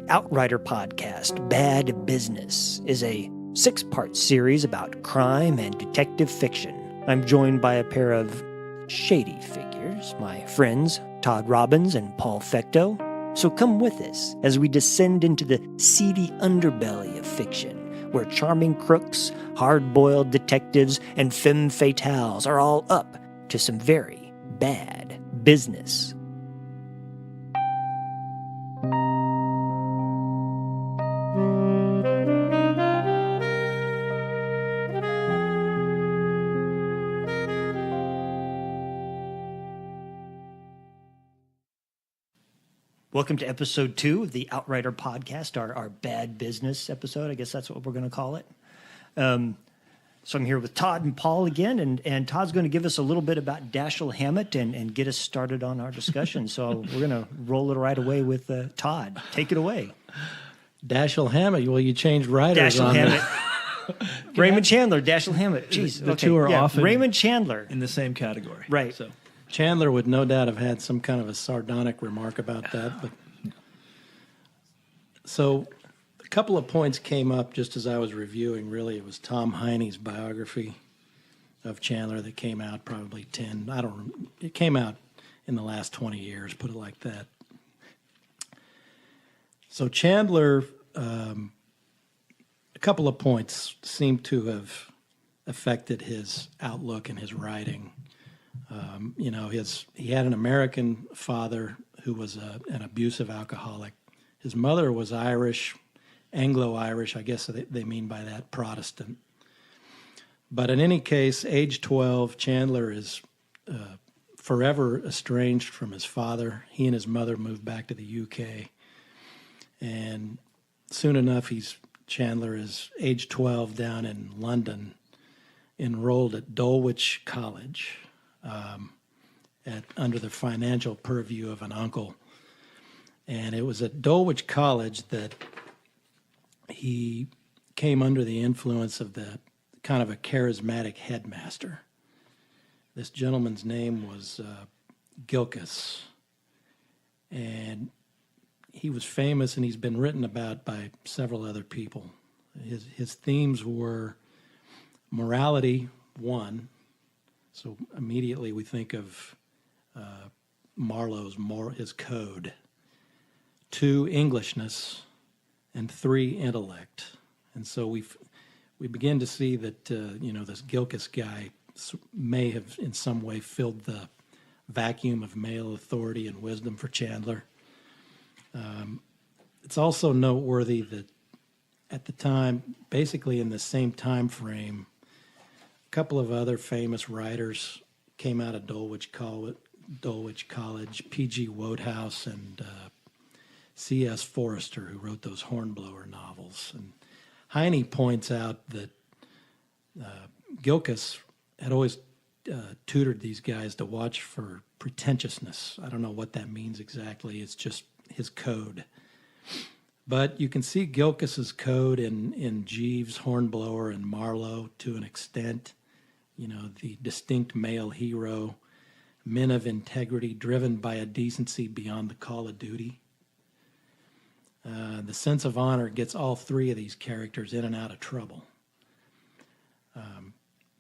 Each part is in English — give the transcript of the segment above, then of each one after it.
Outrider podcast, Bad Business, is a 6-part series about crime and detective fiction. I'm joined by a pair of shady figures, my friends Todd Robbins and Paul Fecto. So come with us as we descend into the seedy underbelly of fiction, where charming crooks, hard-boiled detectives, and femme fatales are all up to some very bad business. Welcome to episode 2 of the Outrider podcast, our bad business episode. I guess that's what we're going to call it. So I'm here with Todd and Paul again, and Todd's going to give us a little bit about Dashiell Hammett and get us started on our discussion. So we're going to roll it right away with Todd. Take it away. Dashiell Hammett. Well, you changed writers Dashiell on Hammett. Raymond Chandler, Dashiell Hammett. Jeez, the two are often Raymond Chandler in the same category. Right. So Chandler would no doubt have had some kind of a sardonic remark about that. But so a couple of points came up just as I was reviewing. Really, it was Tom Heine's biography of Chandler that came out probably it came out in the last 20 years, put it like that. So Chandler, a couple of points seem to have affected his outlook and his writing. He had an American father who was an abusive alcoholic. His mother was Irish, Anglo-Irish, I guess they mean by that, Protestant. But in any case, age 12, Chandler is forever estranged from his father. He and his mother moved back to the UK. And soon enough, Chandler is age 12 down in London, enrolled at Dulwich College. Under the financial purview of an uncle. And it was at Dulwich College that he came under the influence of the kind of a charismatic headmaster. This gentleman's name was Gilkis. And he was famous, and he's been written about by several other people. His themes were morality, one. So immediately we think of Marlowe's his code. 2, Englishness, and 3, intellect. And so we begin to see that this Gilkis guy may have in some way filled the vacuum of male authority and wisdom for Chandler. It's also noteworthy that at the time, basically in the same time frame, a couple of other famous writers came out of Dulwich College, P.G. Wodehouse and C.S. Forrester, who wrote those Hornblower novels. And Heine points out that Gilkis had always tutored these guys to watch for pretentiousness. I don't know what that means exactly. It's just his code. But you can see Gilkis's code in Jeeves, Hornblower, and Marlowe to an extent. The distinct male hero, men of integrity, driven by a decency beyond the call of duty. The sense of honor gets all 3 of these characters in and out of trouble.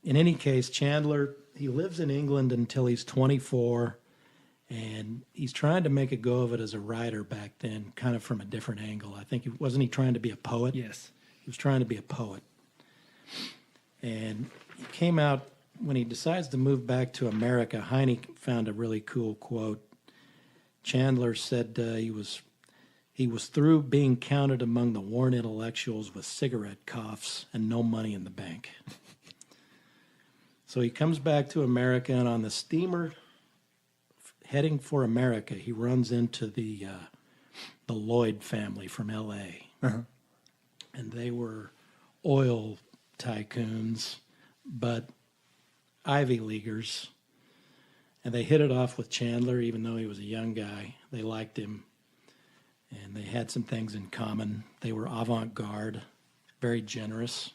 In any case, Chandler, he lives in England until he's 24, and he's trying to make a go of it as a writer back then, kind of from a different angle. I think, wasn't he trying to be a poet? yes, He was trying to be a poet. And he came out, when he decides to move back to America, Heine found a really cool quote. Chandler said he was through being counted among the worn intellectuals with cigarette coughs and no money in the bank. So he comes back to America, and on the steamer heading for America, he runs into the Lloyd family from L.A. Uh-huh. And they were oil tycoons, but Ivy Leaguers. And they hit it off with Chandler, even though he was a young guy. They liked him, and they had some things in common. They were avant-garde, very generous.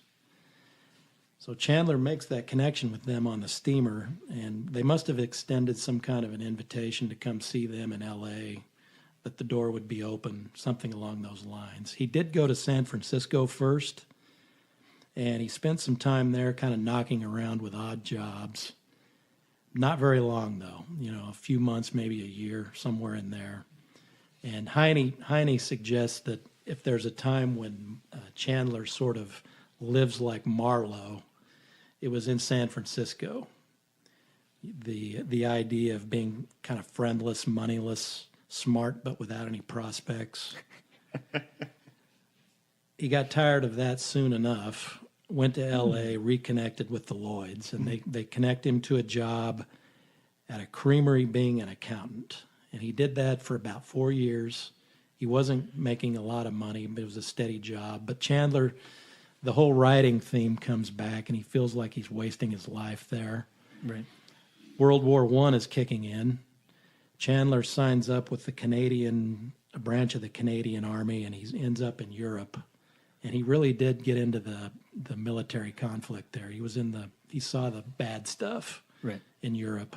So Chandler makes that connection with them on the steamer, and they must have extended some kind of an invitation to come see them in L.A. that the door would be open, something along those lines. He did go to San Francisco first, and he spent some time there kind of knocking around with odd jobs. Not very long, though, a few months, maybe a year, somewhere in there. And Heine suggests that if there's a time when Chandler sort of lives like Marlowe, it was in San Francisco. The idea of being kind of friendless, moneyless, smart, but without any prospects. He got tired of that soon enough, went to L.A., reconnected with the Lloyds, and they connect him to a job at a creamery being an accountant. And he did that for about 4 years. He wasn't making a lot of money, but it was a steady job. But Chandler, the whole writing theme comes back, and he feels like he's wasting his life there. Right. World War I is kicking in. Chandler signs up with a branch of the Canadian Army, and he ends up in Europe. And he really did get into the military conflict there. He saw the bad stuff in Europe.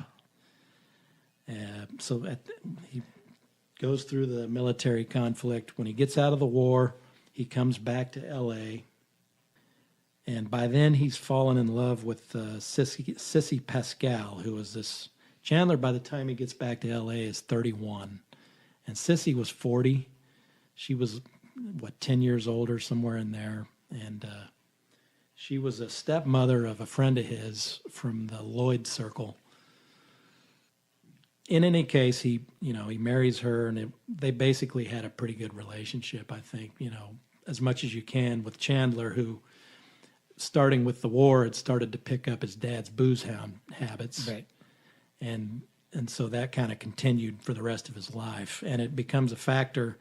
He goes through the military conflict. When he gets out of the war, he comes back to L.A., and by then he's fallen in love with Sissy Pascal, who is this... Chandler, by the time he gets back to L.A., is 31. And Sissy was 40. She was, 10 years older, somewhere in there. And she was a stepmother of a friend of his from the Lloyd circle. In any case, he marries her, and they basically had a pretty good relationship, I think, as much as you can with Chandler, who... starting with the war, had started to pick up his dad's booze hound habits. Right. And so that kind of continued for the rest of his life. And it becomes a factor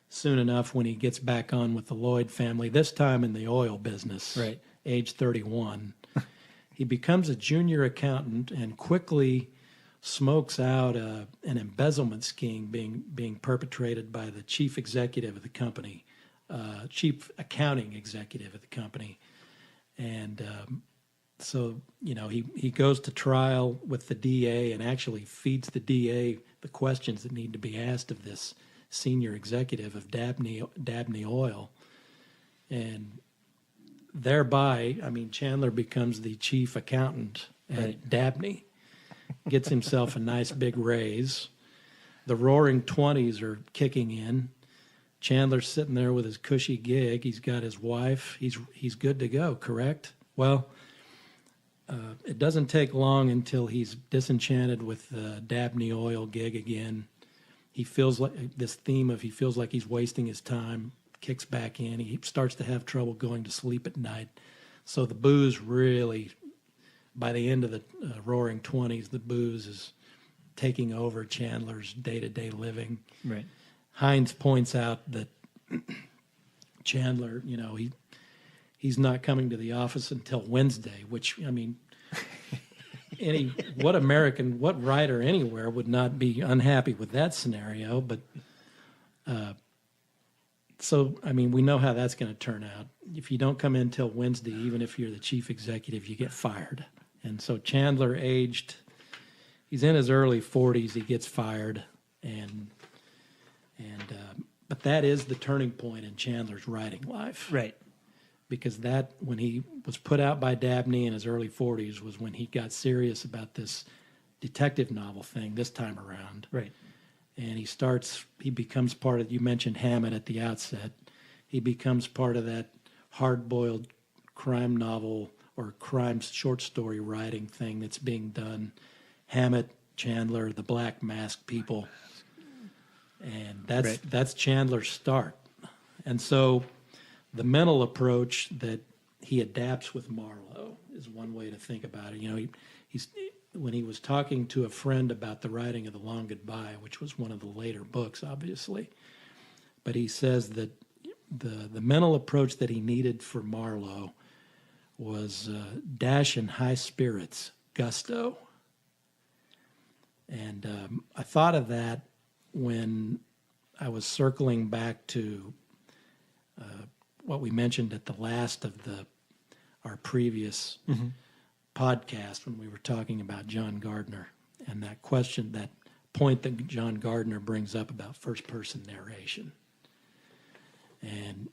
soon enough when he gets back on with the Lloyd family, this time in the oil business, age 31. He becomes a junior accountant and quickly smokes out an embezzlement scheme being perpetrated by the chief executive of the company, chief accounting executive of the company. And so, he goes to trial with the DA and actually feeds the DA the questions that need to be asked of this senior executive of Dabney Oil. And thereby, Chandler becomes the chief accountant at Dabney, gets himself a nice big raise. The roaring 20s are kicking in. Chandler's sitting there with his cushy gig. He's got his wife. He's good to go, correct? Well, it doesn't take long until he's disenchanted with the Dabney Oil gig again. He feels like he feels like he's wasting his time, kicks back in. He starts to have trouble going to sleep at night. So the booze really, by the end of the roaring 20s, the booze is taking over Chandler's day-to-day living. Right. Hines points out that Chandler, he's not coming to the office until Wednesday, which, what writer anywhere would not be unhappy with that scenario? But we know how that's going to turn out. If you don't come in till Wednesday, even if you're the chief executive, you get fired. And so Chandler he's in his early 40s, he gets fired, but that is the turning point in Chandler's writing life. Right. Because that, when he was put out by Dabney in his early 40s, was when he got serious about this detective novel thing this time around. Right. And he becomes part of, you mentioned Hammett at the outset, he becomes part of that hard-boiled crime novel or crime short story writing thing that's being done. Hammett, Chandler, the Black Mask People. And that's Chandler's start. And so the mental approach that he adapts with Marlowe is one way to think about it. When he was talking to a friend about the writing of The Long Goodbye, which was one of the later books, obviously, but he says that the mental approach that he needed for Marlowe was dash and high spirits, gusto. And I thought of that when I was circling back to what we mentioned at the last of our previous podcast when we were talking about John Gardner and that question, that point that John Gardner brings up about first-person narration. And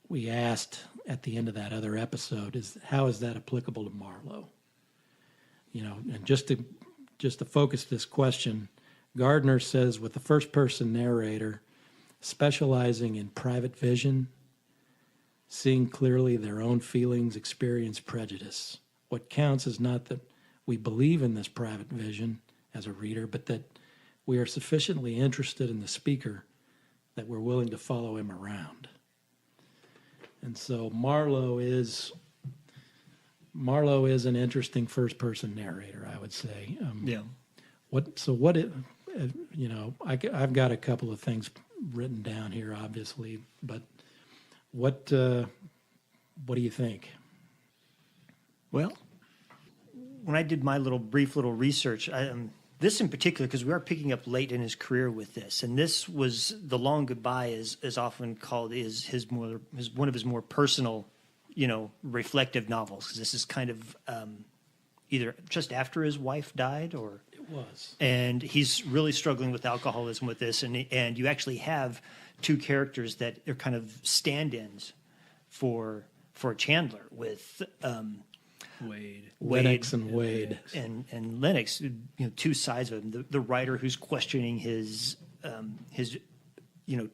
we asked at the end of that other episode, how is that applicable to Marlowe? And just to focus this question, Gardner says with the first-person narrator specializing in private vision, seeing clearly their own feelings, experience, prejudice. What counts is not that we believe in this private vision as a reader, but that we are sufficiently interested in the speaker that we're willing to follow him around. And so Marlowe is an interesting first-person narrator, I would say. I've got a couple of things written down here, obviously, but what do you think? Well, when I did my brief little research, this in particular, because we are picking up late in his career with this, and this was The Long Goodbye is often called is one of his more personal, reflective novels. Because this is kind of either just after his wife died, or it was, and he's really struggling with alcoholism with this, and you actually have two characters that are kind of stand-ins for Chandler with Lennox and Wade and Lennox, two sides of him. The writer who's questioning his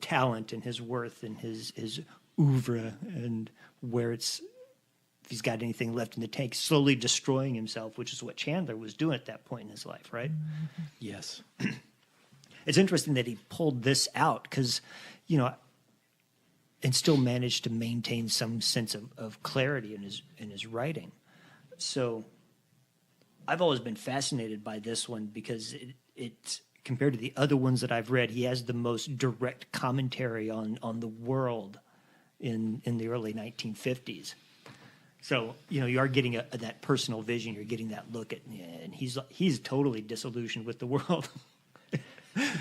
talent and his worth and his oeuvre and where if he's got anything left in the tank, slowly destroying himself, which is what Chandler was doing at that point in his life, right? Yes. It's interesting that he pulled this out because, and still managed to maintain some sense of clarity in his writing. So I've always been fascinated by this one because it compared to the other ones that I've read, he has the most direct commentary on the world in the early 1950s. So, you are getting that personal vision. You're getting that look at, and he's totally disillusioned with the world.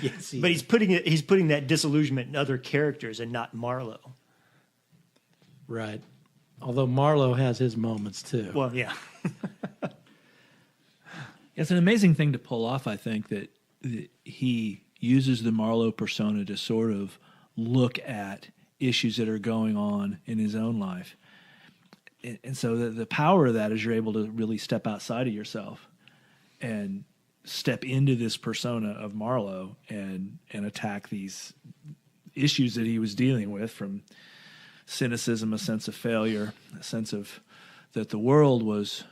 Yes, but he's putting that disillusionment in other characters and not Marlowe. Right. Although Marlowe has his moments too. Well, yeah. It's an amazing thing to pull off, I think, that he uses the Marlowe persona to sort of look at issues that are going on in his own life. And so the power of that is you're able to really step outside of yourself and step into this persona of Marlowe and attack these issues that he was dealing with, from cynicism, a sense of failure, a sense of that the world was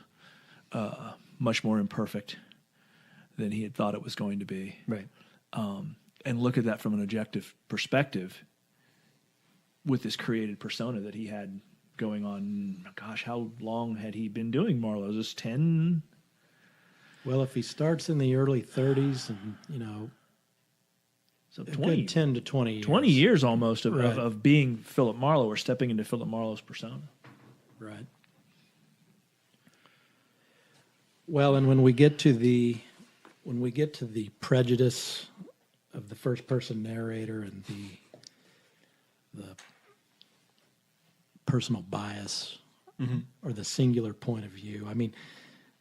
much more imperfect than he had thought it was going to be. Right. And look at that from an objective perspective with this created persona that he had going on. Gosh, how long had he been doing Marlowe? Was this 10? Well, if he starts in the early 30s and, so a good 10 to 20 years. 20 years almost Right. of being Philip Marlowe, or stepping into Philip Marlowe's persona. Right. Well, and when we get to the prejudice of the first person narrator and the personal bias or the singular point of view, I mean,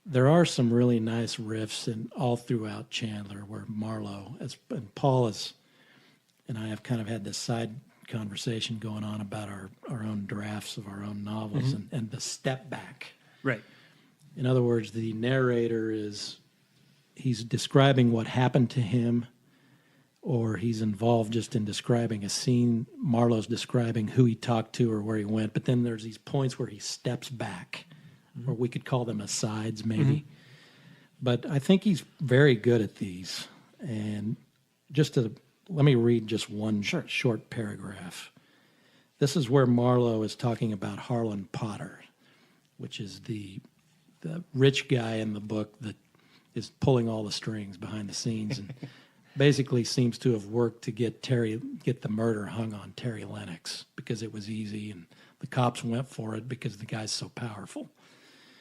there are some really nice riffs all throughout Chandler where Marlowe, and Paul and I have kind of had this side conversation going on about our own drafts of our own novels and the step back. Right. In other words, the narrator he's describing what happened to him, or he's involved just in describing a scene. Marlowe's describing who he talked to or where he went, but then there's these points where he steps back, or we could call them asides maybe. But I think he's very good at these. And let me read just one short paragraph. This is where Marlowe is talking about Harlan Potter, which is the rich guy in the book that is pulling all the strings behind the scenes and basically seems to have worked to get the murder hung on Terry Lennox because it was easy, and the cops went for it because the guy's so powerful.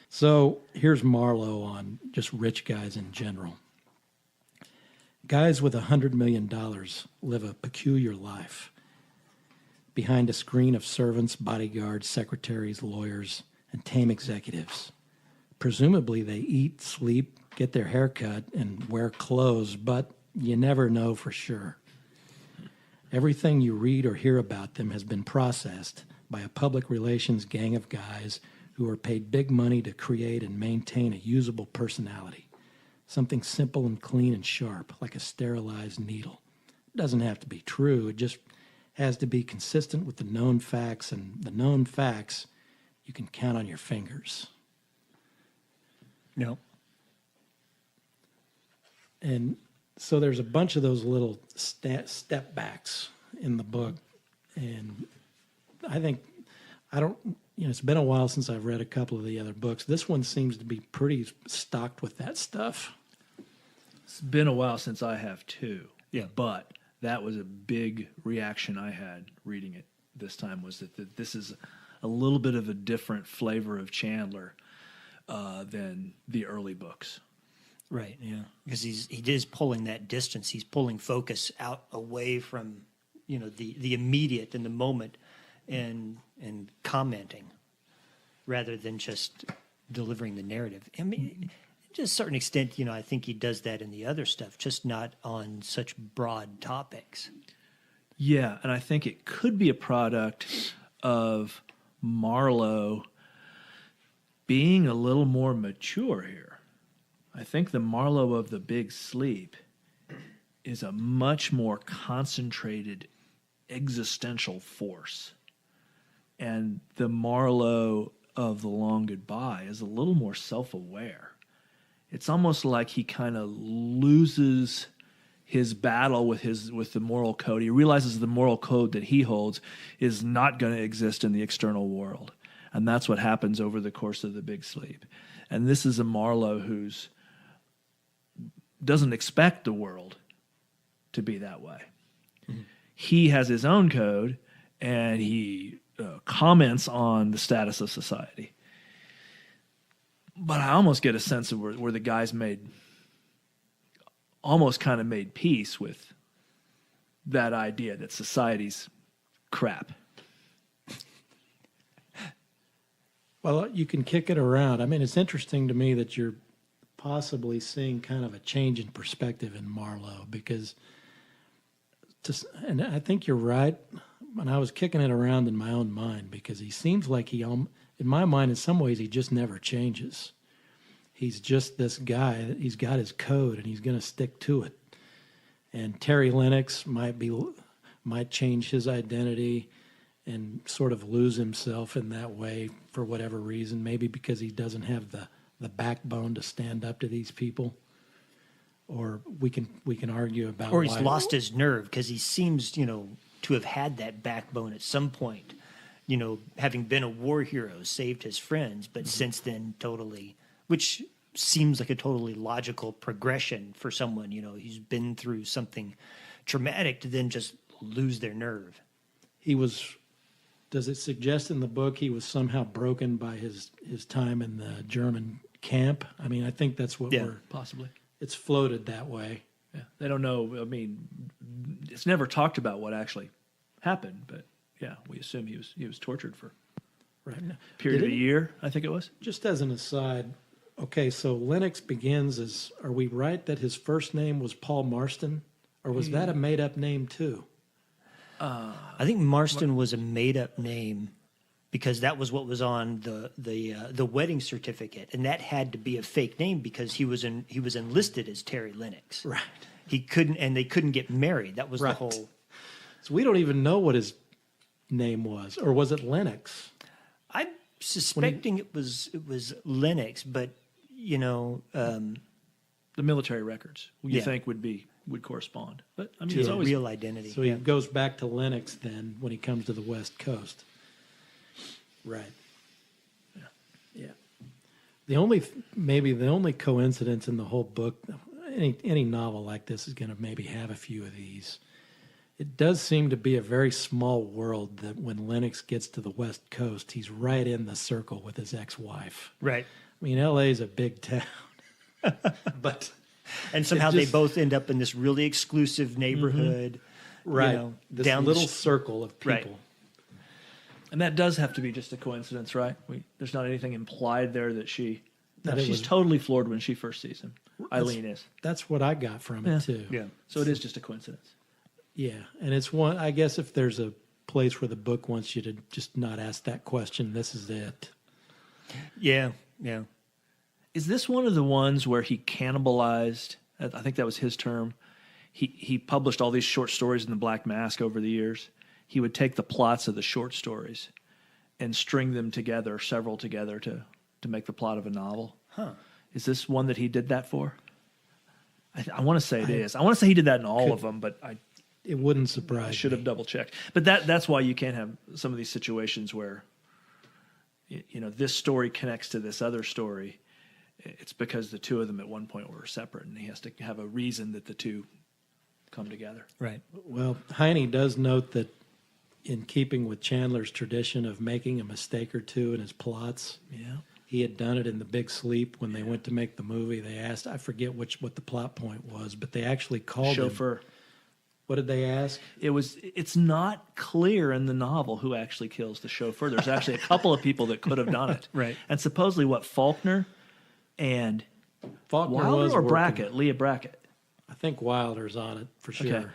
So here's Marlowe on just rich guys in general. Guys with $100 million live a peculiar life. Behind a screen of servants, bodyguards, secretaries, lawyers, and tame executives. Presumably they eat, sleep, get their hair cut, and wear clothes, but you never know for sure. Everything you read or hear about them has been processed by a public relations gang of guys who are paid big money to create and maintain a usable personality. Something simple and clean and sharp, like a sterilized needle. It doesn't have to be true. It just has to be consistent with the known facts, and the known facts you can count on your fingers. No. And so there's a bunch of those little step backs in the book. And it's been a while since I've read a couple of the other books. This one seems to be pretty stocked with that stuff. It's been a while since I have too. Yeah. But that was a big reaction I had reading it this time, was that this is a little bit of a different flavor of Chandler than the early books. Right, yeah. Because he is pulling that distance. He's pulling focus out away from, the immediate in the moment and commenting rather than just delivering the narrative. I mean, to a certain extent, I think he does that in the other stuff, just not on such broad topics. Yeah, and I think it could be a product of Marlowe being a little more mature here. I think the Marlowe of The Big Sleep is a much more concentrated existential force. And the Marlowe of The Long Goodbye is a little more self-aware. It's almost like he kind of loses his battle with the moral code. He realizes the moral code that he holds is not going to exist in the external world. And that's what happens over the course of The Big Sleep. And this is a Marlowe who's doesn't expect the world to be that way. Mm-hmm. He has his own code, and he comments on the status of society. But I almost get a sense of where the guys almost kind of made peace with that idea that society's crap. Well, you can kick it around. I mean, it's interesting to me that you're possibly seeing kind of a change in perspective in Marlowe, because and I think you're right. When I was kicking it around in my own mind, because he seems like in my mind, in some ways, he just never changes. He's just this guy. He's got his code, and he's going to stick to it. And Terry Lennox might change his identity and sort of lose himself in that way for whatever reason, maybe because he doesn't have the backbone to stand up to these people. Or we can argue about, or he's lost his nerve, because he seems to have had that backbone at some point, having been a war hero, saved his friends, but since then totally, which seems like a totally logical progression for someone who's been through something traumatic to then just lose their nerve. Does it suggest in the book he was somehow broken by his time in the German camp? I mean, I think that's what possibly. It's floated that way. Yeah, they don't know. I mean, it's never talked about what actually happened, but yeah, we assume he was tortured for a period of a year, I think it was. Just as an aside, okay, so Lennox begins as, are we right that his first name was Paul Marston, or was that a made-up name too? I think Marston was a made-up name, because that was what was on the wedding certificate, and that had to be a fake name because he was enlisted as Terry Lennox. Right. They couldn't get married. That was the whole. So we don't even know what his name was, or was it Lennox? I'm suspecting it was Lennox, but the military records you think would correspond, but I mean, it's always real identity. So he goes back to Lennox then when he comes to the West Coast. Right. Yeah. The only coincidence in the whole book, any novel like this is going to maybe have a few of these. It does seem to be a very small world that when Lennox gets to the West Coast, he's right in the circle with his ex-wife. Right. I mean, L.A.'s a big town, but and somehow they both end up in this really exclusive neighborhood. Right. This down little circle of people. Right. And that does have to be just a coincidence, right? There's not anything implied there that she No, that it she's was. totally floored when she first sees him. Eileen is. That's what I got from it too. Yeah. So it is just a coincidence. Yeah, and it's one. I guess if there's a place where the book wants you to just not ask that question, this is it. Yeah, yeah. Is this one of the ones where he cannibalized? I think that was his term. He published all these short stories in the Black Mask over the years. He would take the plots of the short stories and string them together, several together, to make the plot of a novel. Huh. Is this one that he did that for? I want to say it is. I want to say he did that in all of them, but It wouldn't surprise I should have me. double checked. But that's why you can't have some of these situations where this story connects to this other story. It's because the two of them at one point were separate, and he has to have a reason that the two come together. Right. Well, Heine does note that in keeping with Chandler's tradition of making a mistake or two in his plots, Yeah. he had done it in The Big Sleep when they went to make the movie. They asked, I forget what the plot point was, but they actually called him. Chauffeur. What did they ask? It's not clear in the novel who actually kills the chauffeur. There's actually a couple of people that could have done it. Right. And supposedly Faulkner Faulkner was or working- Brackett, Leah Brackett. I think Wilder's on it for sure. Okay.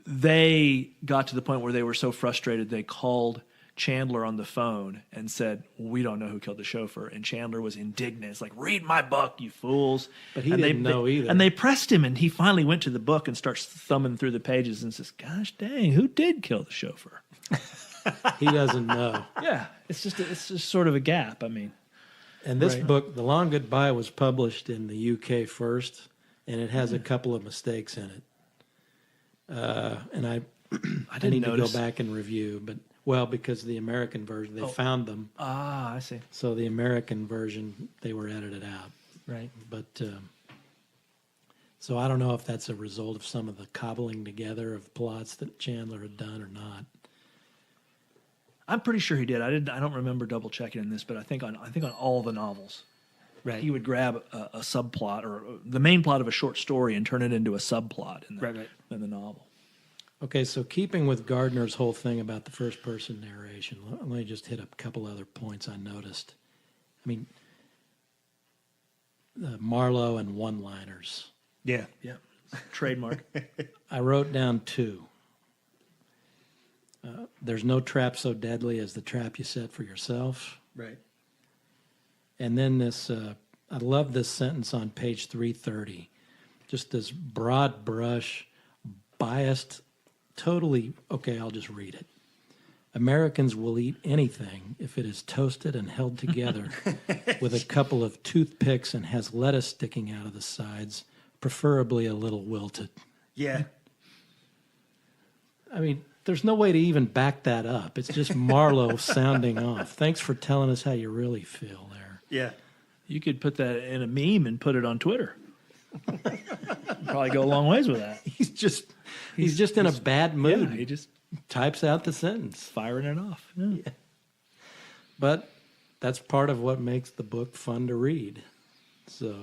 They got to the point where they were so frustrated they called Chandler on the phone and said, "We don't know who killed the chauffeur." And Chandler was indignant. It's like, "Read my book, you fools!" But he and didn't know either. And they pressed him, and he finally went to the book and starts thumbing through the pages and says, "Gosh dang, who did kill the chauffeur?" He doesn't know. Yeah, it's just sort of a gap. I mean, And this Right. book, The Long Goodbye, was published in the UK first, and it has a couple of mistakes in it. And I didn't need notice. to go back and review, but because the American version, they found them. I see. So the American version, they were edited out. Right. But so I don't know if that's a result of some of the cobbling together of plots that Chandler had done or not. I'm pretty sure he did. I don't remember double checking in this, but I think on all the novels, Right. he would grab a subplot or the main plot of a short story and turn it into a subplot in the novel. Okay, so keeping with Gardner's whole thing about the first-person narration, let me just hit a couple other points I noticed. I mean, Marlowe and one-liners. Yeah. Yeah, trademark. I wrote down two. There's no trap so deadly as the trap you set for yourself. Right. And then this, I love this sentence on page 330. Just this broad brush, biased, totally, okay, I'll just read it. Americans will eat anything if it is toasted and held together with a couple of toothpicks and has lettuce sticking out of the sides, preferably a little wilted. Yeah. I mean, there's no way to even back that up. It's just Marlowe sounding off. Thanks for telling us how you really feel there. Yeah. You could put that in a meme and put it on Twitter. Probably go a long ways with that. He's just in a bad mood. Yeah, he just Types out the sentence. firing it off. Yeah. But that's part of what makes the book fun to read. So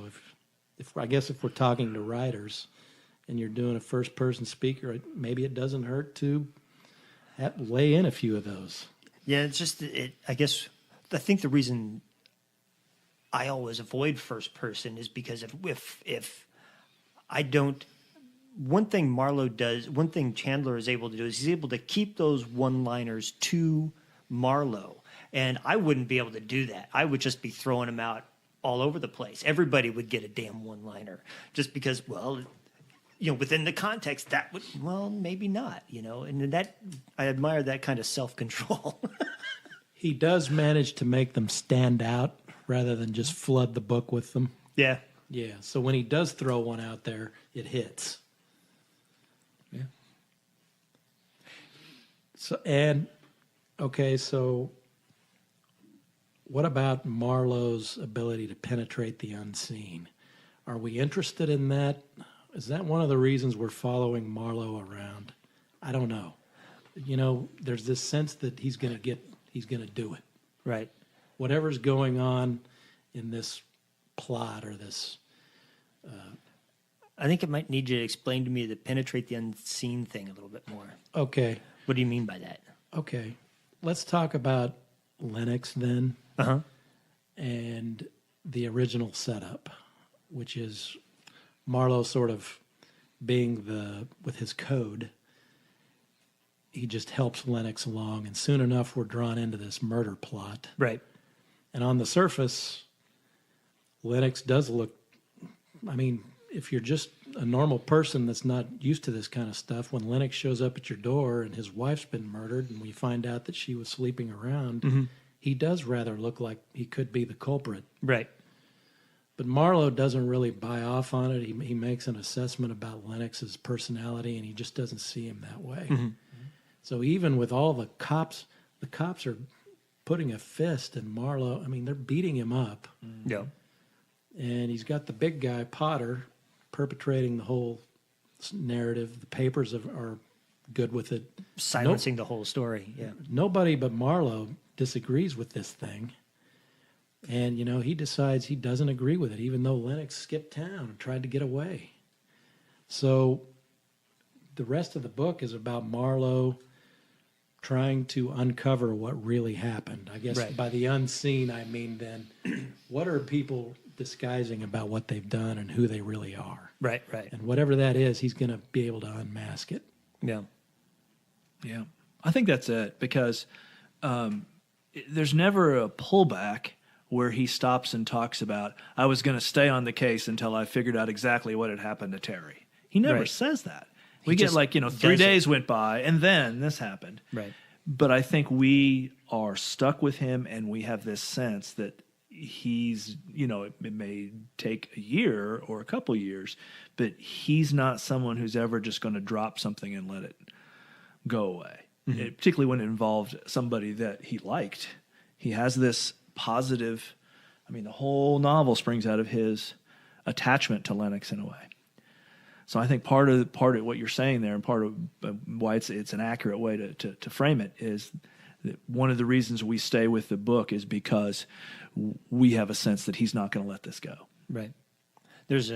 if I guess if we're talking to writers and you're doing a first person speaker, maybe it doesn't hurt to lay in a few of those. Yeah, it's just I guess I think the reason I always avoid first person is because if I don't, one thing Chandler is able to do is he's able to keep those one-liners to Marlowe, and I wouldn't be able to do that. I would just be throwing them out all over the place. Everybody would get a damn one-liner just because, well, within the context, that would, well, maybe not, and that I admire that kind of self-control. He does manage to make them stand out rather than just flood the book with them. Yeah. Yeah, so when he does throw one out there, it hits. Yeah. So what about Marlowe's ability to penetrate the unseen? Are we interested in that? Is that one of the reasons we're following Marlowe around? I don't know. There's this sense that he's going to do it. Right. Whatever's going on in this plot or this. I think it might need you to explain to me the penetrate the unseen thing a little bit more. Okay. What do you mean by that? Okay. Let's talk about Lennox then. Uh-huh. And the original setup, which is Marlowe sort of being with his code. He just helps Lennox along, and soon enough we're drawn into this murder plot. Right. And on the surface, Lennox does look, I mean, if you're just a normal person that's not used to this kind of stuff, when Lennox shows up at your door and his wife's been murdered and we find out that she was sleeping around, he does rather look like he could be the culprit. Right. But Marlowe doesn't really buy off on it. He makes an assessment about Lennox's personality, and he just doesn't see him that way. So even with all the cops are putting a fist in Marlowe. I mean, they're beating him up. Yeah. And he's got the big guy, Potter, perpetrating the whole narrative. The papers are good with it. Silencing the whole story. Yeah. Nobody but Marlowe disagrees with this thing. And, he decides he doesn't agree with it, even though Lennox skipped town and tried to get away. So the rest of the book is about Marlowe trying to uncover what really happened. I guess by the unseen, I mean then, what are people disguising about what they've done and who they really are? Right. And whatever that is, he's going to be able to unmask it. Yeah. Yeah. I think that's it, because there's never a pullback where he stops and talks about, I was going to stay on the case until I figured out exactly what had happened to Terry. He never says that. We get 3 days went by and then this happened. Right. But I think we are stuck with him, and we have this sense that he's, it may take a year or a couple years, but he's not someone who's ever just going to drop something and let it go away. Particularly when it involved somebody that he liked. He has this positive, the whole novel springs out of his attachment to Lennox in a way. So I think part of what you're saying there, and part of why it's an accurate way to frame it, is that one of the reasons we stay with the book is because we have a sense that he's not going to let this go. Right. It's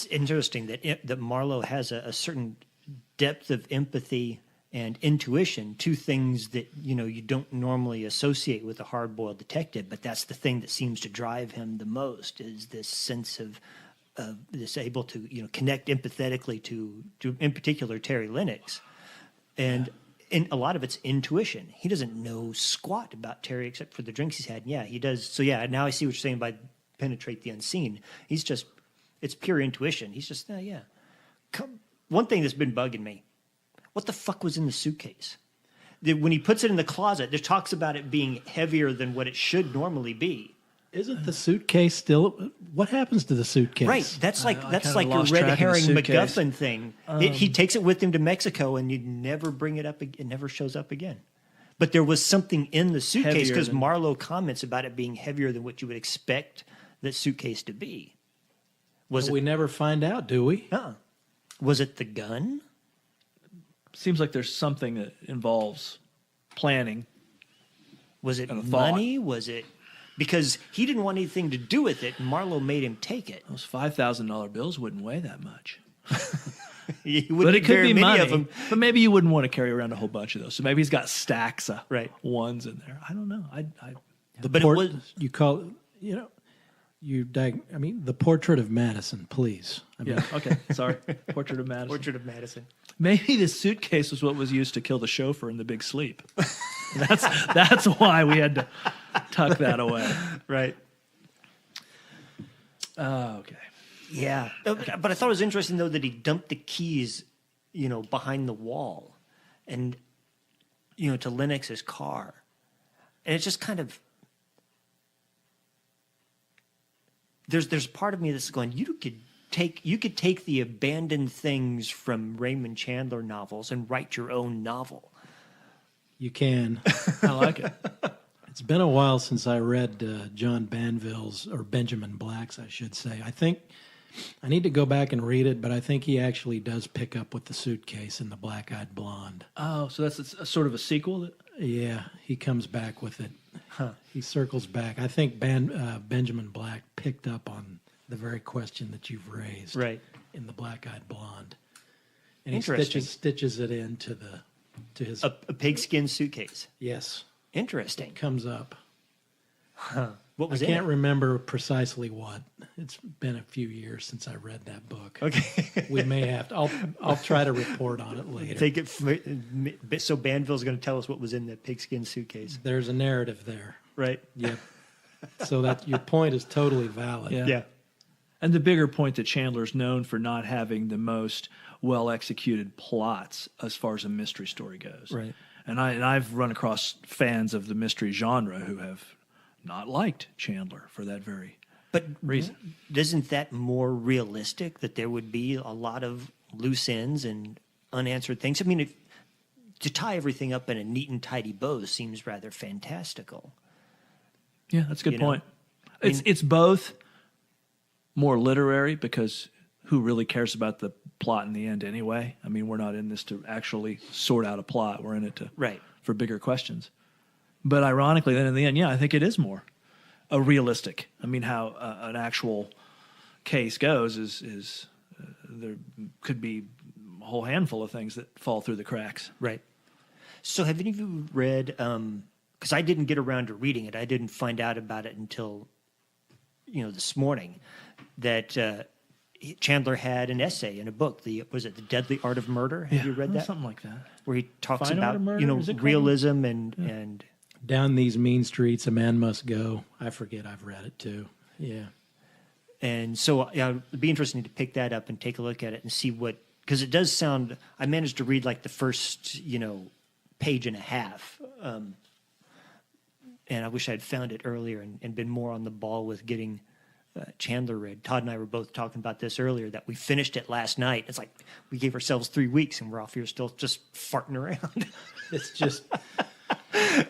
interesting that Marlowe has a certain depth of empathy and intuition to things that you don't normally associate with a hard-boiled detective, but that's the thing that seems to drive him the most, is this sense of this able to connect empathetically to in particular Terry Lennox, and a lot of it's intuition. He doesn't know squat about Terry except for the drinks he's had. Yeah, he does. So now I see what you're saying by penetrate the unseen. It's pure intuition. He's just one thing that's been bugging me. What the fuck was in the suitcase? When he puts it in the closet, there talks about it being heavier than what it should normally be. Isn't the suitcase still? What happens to the suitcase? Right. That's like a red herring MacGuffin thing. He takes it with him to Mexico, and you never bring it up. It never shows up again. But there was something in the suitcase because Marlowe comments about it being heavier than what you would expect that suitcase to be. We never find out, do we? Was it the gun? Seems like there's something that involves planning. Was it money? Was it because he didn't want anything to do with it, and Marlowe made him take it? Those $5,000 bills wouldn't weigh that much. But it could be money. Of them. But maybe you wouldn't want to carry around a whole bunch of those. So maybe he's got stacks of ones in there. I don't know. You call it, the portrait of Madison, please. Okay. Sorry. Portrait of Madison. Portrait of Madison. Maybe the suitcase was what was used to kill the chauffeur in The Big Sleep. That's why we had to tuck that away. Right. Okay. Yeah. But I thought it was interesting, though, that he dumped the keys, behind the wall and, to Lennox's car. And it's just kind of... There's part of me that's going, you could take the abandoned things from Raymond Chandler novels and write your own novel. You can. I like it. It's been a while since I read John Banville's, or Benjamin Black's, I should say. I think I need to go back and read it, but I think he actually does pick up with the suitcase and the black-eyed blonde. Oh, so that's a sort of a sequel? Yeah, he comes back with it. He circles back. I think Benjamin Black picked up on the very question that you've raised in the black-eyed blonde. And he stitches it into his... A pigskin suitcase. Yes. Interesting. It comes up. What I was in can't it? remember precisely what. It's been a few years since I read that book. Okay. We may have to. I'll try to report on it later. Take it. So Banville's going to tell us what was in the pigskin suitcase, There's a narrative there. right? Yep. So that your point is totally valid. Yeah. Yeah. And the bigger point that Chandler's known for not having the most well executed plots as far as a mystery story goes. Right. And I've run across fans of the mystery genre who have not liked Chandler for that very But reason. isn't that more realistic that there would be a lot of loose ends and unanswered things? I mean, to tie everything up in a neat and tidy bow seems rather fantastical. Yeah, that's a good You know, point. It's both more literary because who really cares about the plot in the end anyway? I mean, we're not in this to actually sort out a plot. We're in it to Right. for bigger questions. But ironically, then in the end, yeah, I think it is more a realistic. I mean, how an actual case goes is there could be a whole handful of things that fall through the cracks. Right. So have any of you read, because I didn't get around to reading it. I didn't find out about it until, this morning, that Chandler had an essay in a book. Was it The Deadly Art of Murder? Have you read that? Something like that. Where he talks Fine Art about, of Murder, is it called? realism and Down these mean streets, a man must go. I forget. I've read it too. Yeah. And so it'd be interesting to pick that up and take a look at it and see because it does sound, I managed to read like the first, page and a half. And I wish I'd found it earlier and been more on the ball with getting Chandler read. Todd and I were both talking about this earlier, that we finished it last night. It's like we gave ourselves 3 weeks and we're off here still just farting around. It's just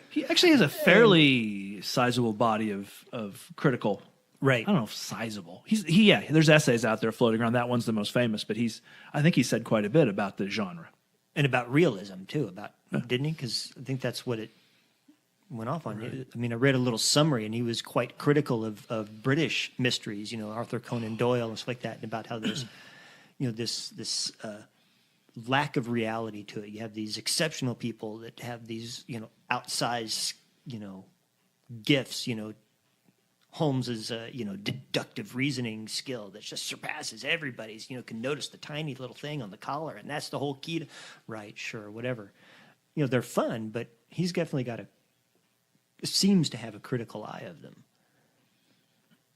He actually has a fairly sizable body of critical. Right. I don't know if sizable. There's essays out there floating around. That one's the most famous, but I think he said quite a bit about the genre. And about realism, too, didn't he? Because I think that's what it went off on. Right. I mean, I read a little summary, and he was quite critical of British mysteries, Arthur Conan Doyle and stuff like that, and about how there's, this lack of reality to it. You have these exceptional people that have these, outsized, gifts, Holmes's, deductive reasoning skill that just surpasses everybody's, can notice the tiny little thing on the collar, and that's the whole key to, right, sure, whatever. They're fun, but he's definitely seems to have a critical eye of them.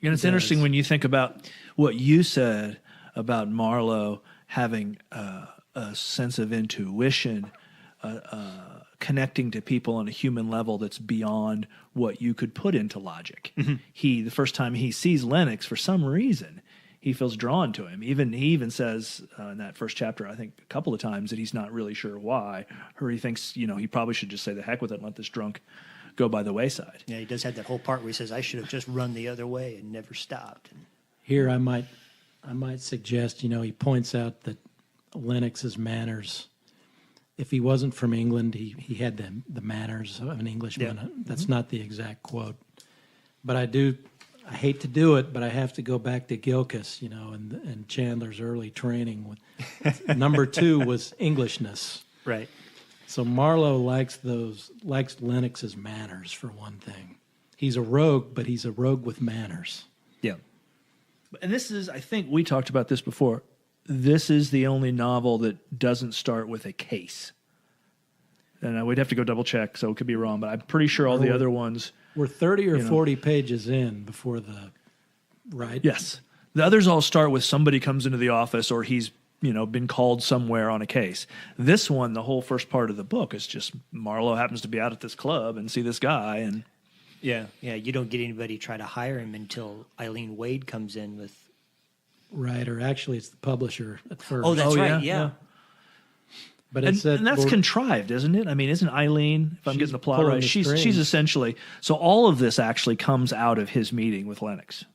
It's interesting when you think about what you said about Marlowe having a sense of intuition, connecting to people on a human level that's beyond what you could put into logic. Mm-hmm. The first time he sees Lennox, for some reason, he feels drawn to him. He even says in that first chapter, I think a couple of times, that he's not really sure why, or he thinks, he probably should just say the heck with it and let this drunk go by the wayside. Yeah, he does have that whole part where he says, I should have just run the other way and never stopped. here. I might suggest. He points out that Lennox's manners. If he wasn't from England, he had the manners of an Englishman. Yeah. That's not the exact quote, but I hate to do it, but I have to go back to Gilkes, and Chandler's early training. Number 2 was Englishness. Right. So Marlowe likes Lennox's manners, for one thing. He's a rogue, but he's a rogue with manners. Yeah. And this is, I think we talked about this before, this is the only novel that doesn't start with a case. And we'd have to go double check, so it could be wrong, but I'm pretty sure all the other ones... We're 30 or 40 pages in before right? Yes. The others all start with somebody comes into the office or he's, been called somewhere on a case. This one, the whole first part of the book is just Marlowe happens to be out at this club and see this guy. And yeah, you don't get anybody try to hire him until Eileen Wade comes in with... Right, or actually it's the publisher at first. Oh, that's right, yeah. But and that's contrived, isn't it? I mean, isn't Eileen, if I'm getting the plot pulling right, the she's strings. essentially... So all of this actually comes out of his meeting with Lennox.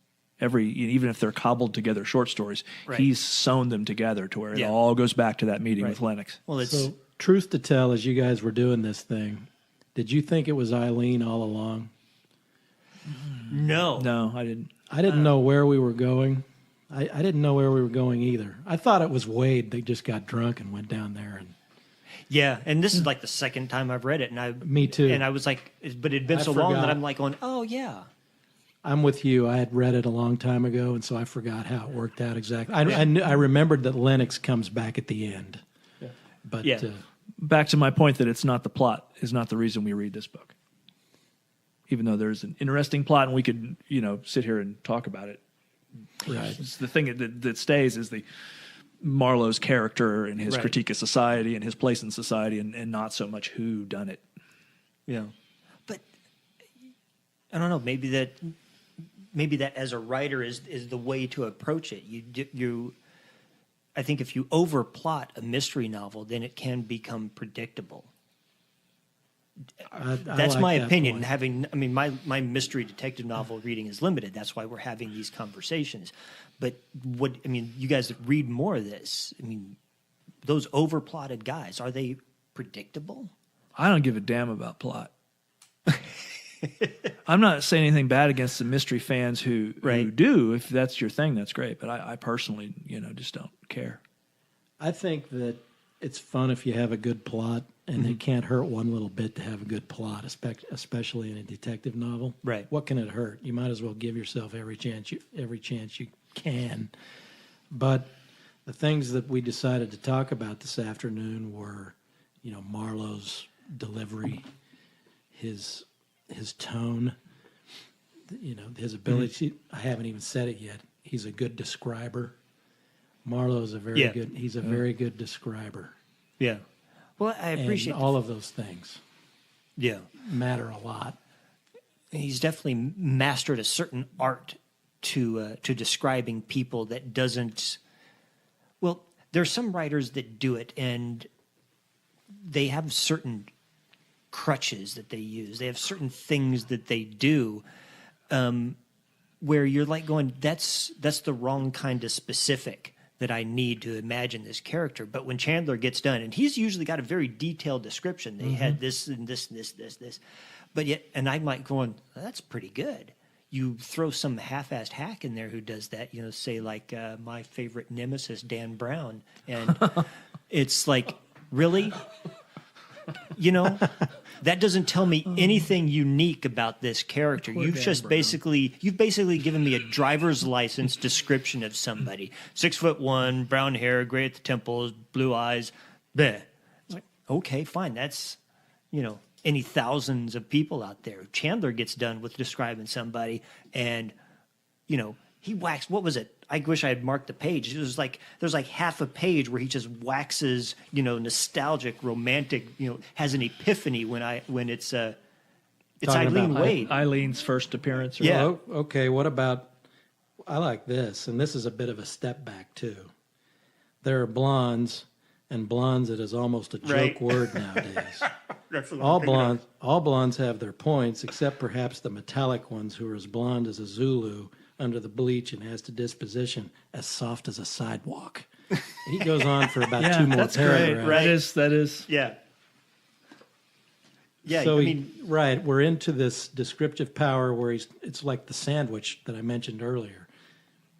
Even if they're cobbled together short stories, Right. he's sewn them together to where it Yeah. all goes back to that meeting Right. with Lennox. Well, it's... So, truth to tell, as you guys were doing this thing, did you think it was Eileen all along? No. No, I didn't. I didn't know where we were going. I didn't know where we were going either. I thought it was Wade. They just got drunk and went down there. And Yeah, and this is like the second time I've read it, and Me too. And I was like, but it'd been I so long that forgot. I'm like going, oh yeah, I'm with you. I had read it a long time ago, and so I forgot how it worked out exactly. I remembered that Lennox comes back at the end. Yeah. But Yeah. Back to my point that it's not the plot is not the reason we read this book. Even though there's an interesting plot and we could, sit here and talk about it. right. It's the thing that stays is the Marlowe's character and his Right. critique of society and his place in society and not so much who done it. Yeah, but I don't know. Maybe that as a writer is the way to approach it. I think if you overplot a mystery novel, then it can become predictable. I That's like my that opinion. point. My mystery detective novel reading is limited. That's why we're having these conversations. But you guys that read more of this. Those overplotted guys, are they predictable? I don't give a damn about plot. I'm not saying anything bad against the mystery fans who do. If that's your thing, that's great. But I personally, just don't care. I think that it's fun if you have a good plot, and Mm-hmm. it can't hurt one little bit to have a good plot, especially in a detective novel. Right. What can it hurt? You might as well give yourself every chance you can. But the things that we decided to talk about this afternoon were, Marlowe's delivery, his tone, his ability. I haven't even said it yet. He's a good describer. Marlowe's he's a very good describer. Yeah. Well, I appreciate and all of those things Yeah. matter a lot. He's definitely mastered a certain art to describing people that doesn't. Well, there's some writers that do it, and they have certain crutches that they use. They have certain things that they do, where you're like going, "That's the wrong kind of specific that I need to imagine this character." But when Chandler gets done, and he's usually got a very detailed description. They had this and this and this. But yet, and I'm like going, that's pretty good. You throw some half-assed hack in there who does that, say like my favorite nemesis, Dan Brown. And it's like, really? That doesn't tell me anything unique about this character. Poor You've Dan just Brown. basically given me a driver's license description of somebody. 6'1", brown hair, gray at the temples, blue eyes. Bleh. It's like, okay, fine. That's, any thousands of people out there. Chandler gets done with describing somebody, and he waxed. What was it? I wish I had marked the page. It was like there's like half a page where he just waxes, nostalgic, romantic. Has an epiphany when it's Talking Eileen about Wade. Eileen's first appearance. Yeah. Oh, okay, what about, I like this, and this is a bit of a step back too. There are blondes, and blondes, it is almost a joke Right. word nowadays. That's what I'm All thinking of. blondes have their points, except perhaps the metallic ones who are as blonde as a Zulu under the bleach and as to disposition as soft as a sidewalk. He goes on for about Yeah, two more that's great. paragraphs. Right. That is. Yeah. Yeah, So I right, we're into this descriptive power where it's like the sandwich that I mentioned earlier.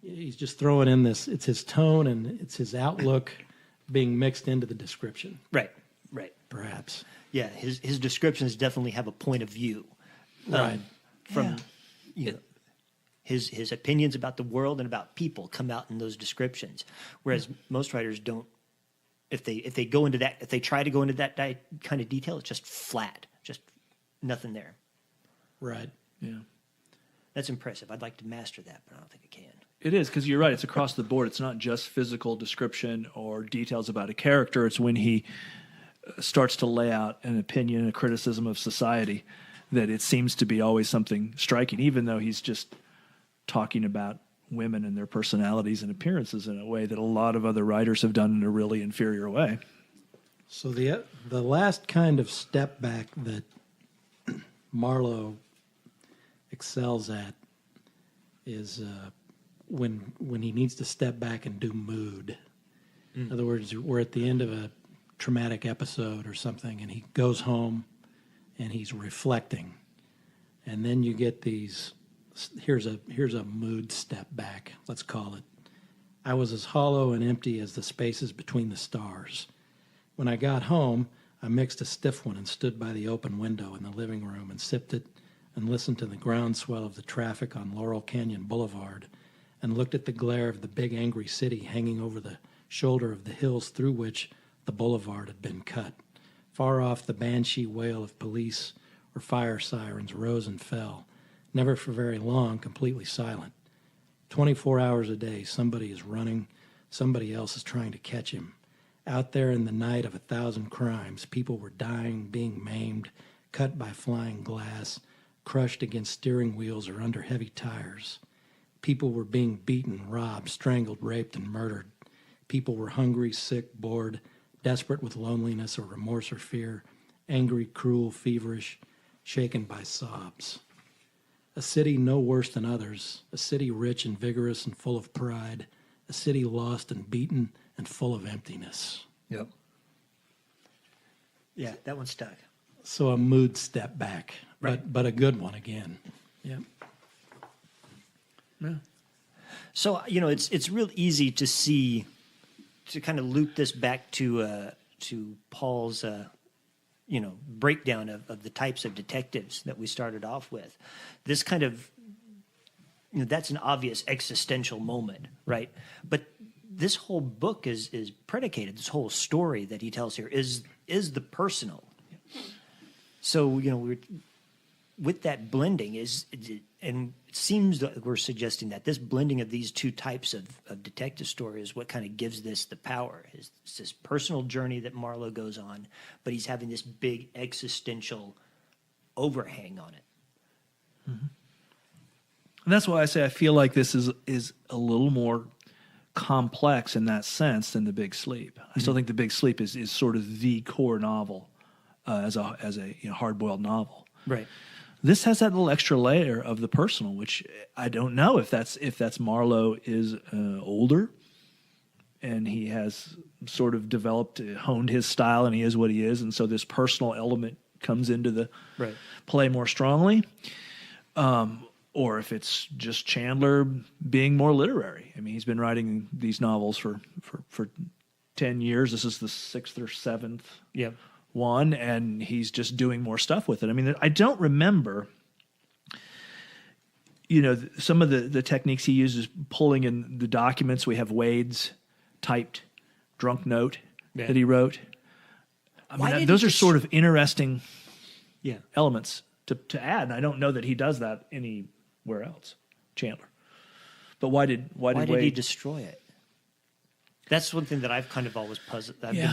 He's just throwing in this, it's his tone and it's his outlook being mixed into the description, right. perhaps. Yeah, his descriptions definitely have a point of view. Right. From his opinions about the world and about people come out in those descriptions, whereas most writers don't. If they go into that, if they try to go into that kind of detail, it's just flat, just nothing there. Right. Yeah. That's impressive. I'd like to master that, but I don't think I can. It is, because you're right. It's across the board. It's not just physical description or details about a character. It's when he starts to lay out an opinion, a criticism of society, that it seems to be always something striking, even though he's just talking about women and their personalities and appearances in a way that a lot of other writers have done in a really inferior way. So the last kind of step back that Marlowe excels at is when he needs to step back and do mood. In other words, we're at the end of a traumatic episode or something, and he goes home and he's reflecting, and then you get these. Here's a mood step back, let's call it. I was as hollow and empty as the spaces between the stars. When I got home, I mixed a stiff one and stood by the open window in the living room and sipped it and listened to the groundswell of the traffic on Laurel Canyon Boulevard and looked at the glare of the big angry city hanging over the shoulder of the hills through which the boulevard had been cut. Far off, the banshee wail of police or fire sirens rose and fell, never for very long completely silent. 24 hours a day, somebody is running, somebody else is trying to catch him. Out there in the night of 1,000 crimes, people were dying, being maimed, cut by flying glass, crushed against steering wheels or under heavy tires. People were being beaten, robbed, strangled, raped, and murdered. People were hungry, sick, bored, desperate with loneliness or remorse or fear, angry, cruel, feverish, shaken by sobs. A city no worse than others, a city rich and vigorous and full of pride, a city lost and beaten and full of emptiness. Yep. Yeah, that one stuck. So a mood step back, Right. but a good one again. Yeah. Yeah. So, it's real easy to see, to kind of loop this back to Paul's, breakdown of the types of detectives that we started off with. This kind of, that's an obvious existential moment, right? But this whole book is predicated, this whole story that he tells here is the personal. So, with that blending and it seems that we're suggesting that this blending of these two types of detective story is what kind of gives this the power. It's this personal journey that Marlowe goes on, but he's having this big existential overhang on it. Mm-hmm. And that's why I say I feel like this is a little more complex in that sense than The Big Sleep. I still think The Big Sleep is sort of the core novel as a hard-boiled novel. Right. This has that little extra layer of the personal, which I don't know if that's Marlowe is older, and he has sort of honed his style, and he is what he is, and so this personal element comes into the play more strongly, or if it's just Chandler being more literary. I mean, he's been writing these novels for 10 years. This is the 6th or 7th. Yep. One, and he's just doing more stuff with it. I mean, I don't remember, some of the techniques he uses, pulling in the documents. We have Wade's typed drunk note that he wrote. I mean, those are sort of interesting elements to add, and I don't know that he does that anywhere else, Chandler. But why did Wade he destroy it? That's one thing that I've kind of always been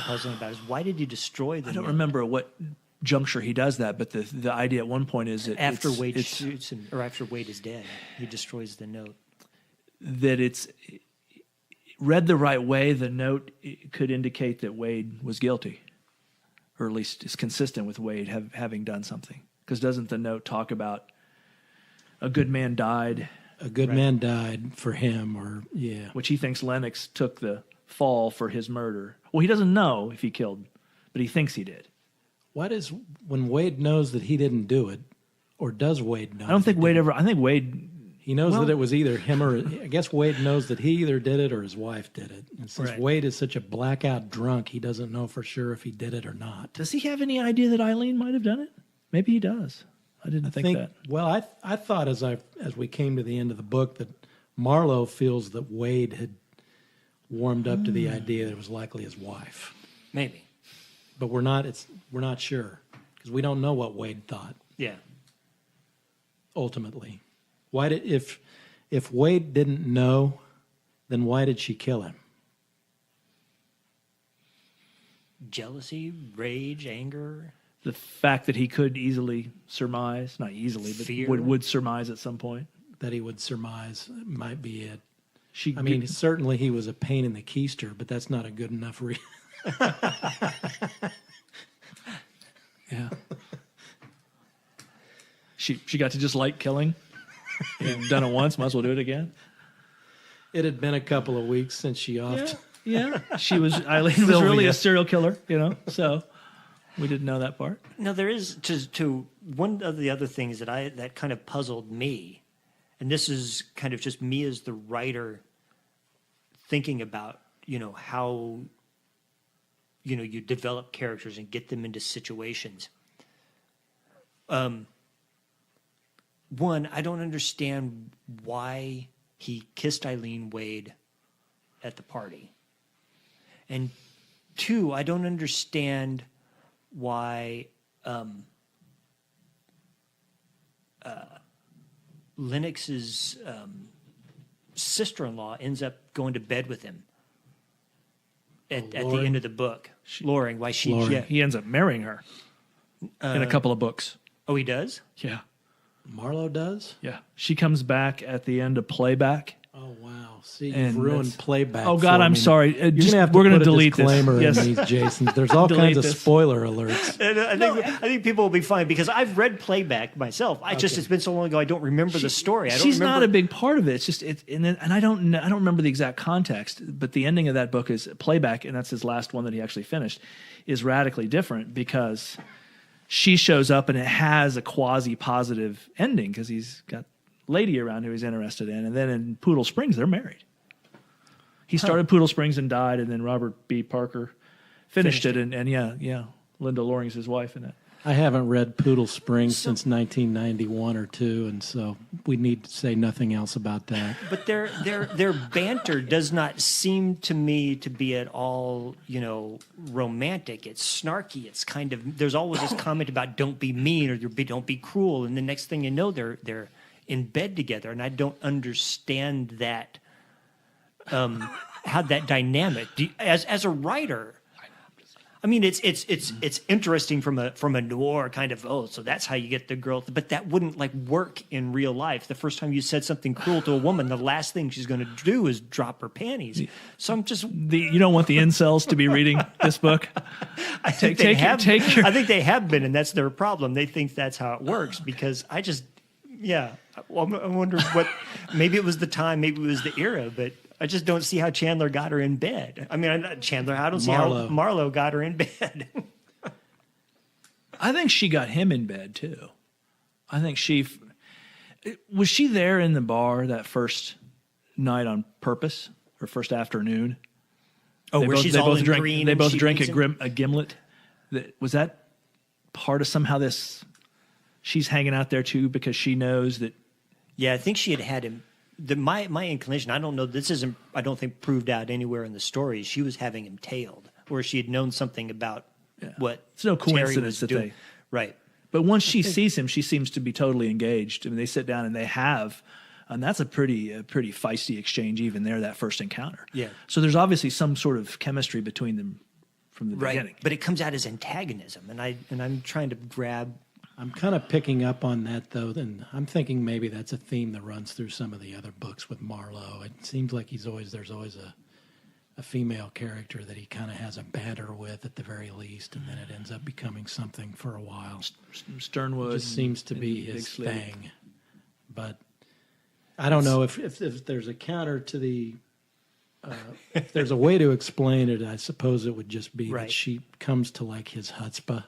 puzzling about is why did he destroy the I don't remember what juncture he does that, but the idea at one point is that after Wade shoots him, or after Wade is dead, he destroys the note. That it's read the right way, the note could indicate that Wade was guilty, or at least is consistent with Wade having done something. Because doesn't the note talk about a good man died? A good man died for him, which he thinks Lennox took the fall for his murder. Well, he doesn't know if he killed, but he thinks he did. When Wade knows that he didn't do it, or does Wade know? I don't think Wade ever. I think Wade. He knows that it was either him or I guess Wade knows that he either did it or his wife did it. And since Wade is such a blackout drunk, he doesn't know for sure if he did it or not. Does he have any idea that Eileen might have done it? Maybe he does. I didn't think that. Well, I thought as we came to the end of the book that Marlowe feels that Wade had warmed up to the idea that it was likely his wife. Maybe. But we're not sure because we don't know what Wade thought. Yeah. Ultimately, if Wade didn't know, then why did she kill him? Jealousy, rage, anger. The fact that he could easily surmise, not easily, but would surmise at some point. That he would surmise might be it. Certainly he was a pain in the keister, but that's not a good enough reason. Yeah. She got to just like killing. You've done it once, might as well do it again. It had been a couple of weeks since she offed. Yeah. Eileen was really a serial killer, so we didn't know that part. No, there is to one of the other things that kind of puzzled me, and this is kind of just me as the writer thinking about, how, you develop characters and get them into situations. one, I don't understand why he kissed Eileen Wade at the party. And two, I don't understand why Lennox's sister-in-law ends up going to bed with him at the end of the book. Loring, why she... Loring. Yeah, he ends up marrying her in a couple of books. Oh, he does? Yeah. Marlowe does? Yeah. She comes back at the end of Playback. Oh, wow. See, And you've ruined that's- Playback. Oh, God, for I'm me. sorry. You're Just- gonna have to we're gonna put delete a this. disclaimer Yes. in these, Jason. There's all Delete kinds of this. spoiler alerts. And I think people will be fine because I've read Playback myself. It's been so long ago I don't remember the story. She's not a big part of it. It's just and I don't remember the exact context, but the ending of that book is Playback, and that's his last one that he actually finished, is radically different because she shows up and it has a quasi-positive ending because he's got a lady around who he's interested in, and then in Poodle Springs they're married. He started Poodle Springs and died, and then Robert B. Parker finished it. And yeah, Linda Loring's his wife in it. I haven't read Poodle Springs since 1991 or 2, and so we need to say nothing else about that. But their banter does not seem to me to be at all, romantic. It's snarky. It's kind of, there's always this comment about don't be mean or don't be cruel, and the next thing you know they're in bed together, and I don't understand that. How that dynamic as a writer. I mean, it's interesting from a noir kind of, so that's how you get the girl, but that wouldn't work in real life. The first time you said something cruel to a woman, the last thing she's going to do is drop her panties. So I'm just You don't want the incels to be reading this book. I think they have been, and that's their problem. They think that's how it works because I wonder what. Maybe it was the time, maybe it was the era, but I just don't see how Chandler got her in bed. I mean, I don't see how Marlowe got her in bed. I think she got him in bed too. I think was she there in the bar that first night on purpose or first afternoon? Oh, where she's all in green. They and both she drank thinks a gimlet. Was that part of somehow this? She's hanging out there too because she knows that. Yeah, I think she had him. My inclination, I don't know, this isn't, I don't think, proved out anywhere in the story. She was having him tailed, or she had known something about what it's no Terry coincidence was that doing. Right. But once she sees him, she seems to be totally engaged. I mean, they sit down and they have, and that's a pretty feisty exchange even there, that first encounter. Yeah. So there's obviously some sort of chemistry between them from the beginning. But it comes out as antagonism, and I'm trying to grab. I'm kind of picking up on that, though, and I'm thinking maybe that's a theme that runs through some of the other books with Marlowe. It seems like there's always a female character that he kind of has a banter with at the very least, and then it ends up becoming something for a while. Sternwood. It just seems to be his thing. But I don't know if there's a counter to the... if there's a way to explain it, I suppose it would just be that she comes to his chutzpah.